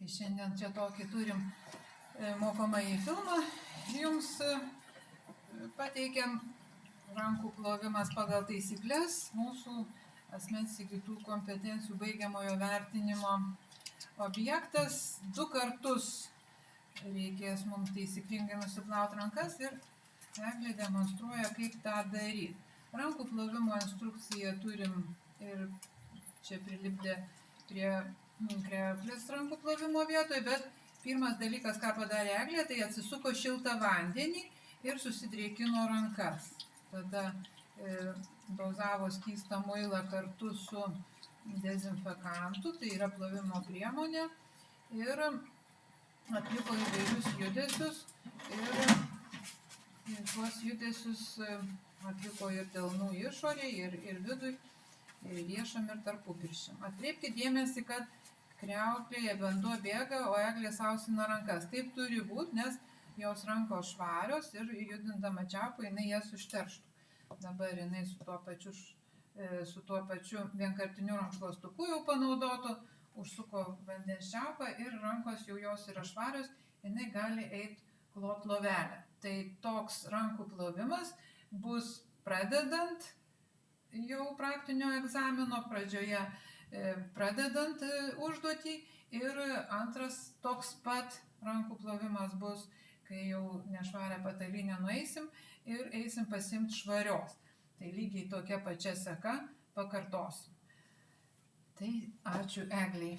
Šiandien čia tokį turim mokomąjį filmą. Jums pateikiam rankų plovimas pagal taisyklės, mūsų asmens įgytų kompetencijų baigiamojo vertinimo objektas. 2 kartus reikės mums taisyklingai nusiplauti rankas ir Eglė demonstruoja, kaip tą daryti. Rankų plovimo instrukciją turim ir čia prilipdė prie kreplės rankų plovimo vietoje, bet pirmas dalykas, ką padarė Eglė, tai atsisuko šiltą vandenį ir susidrėkino rankas. Tada dozavo skystą muilą kartu su dezinfekantu, tai yra plovimo priemonė, ir atliko įvairius judesius ir tuos judesius atliko ir delnų išorėje, ir vidui, ir riešam, ir tarpupirščiam. Atkreipkite dėmesį, kad kriauklėje vanduo bėga, o Eglė sausina rankas. Taip turi būti, nes jos rankos švarios ir judindama čiaupą jinai jas užterštų. Dabar jinai su tuo pačiu vienkartiniu rankšluostuku jau panaudotu užsuko vandens čiaupą ir rankos jau jos yra švarios, jinai gali eiti klot lovelę. Tai toks rankų plovimas bus pradedant jau praktinio egzamino pradžioje, pradedant užduotį, ir antras toks pat rankų plovimas bus, kai jau nešvarę patalynę nueisim ir eisim pasimti švarios. Tai lygiai tokia pačia seka pakartosim. Tai ačiū Eglei.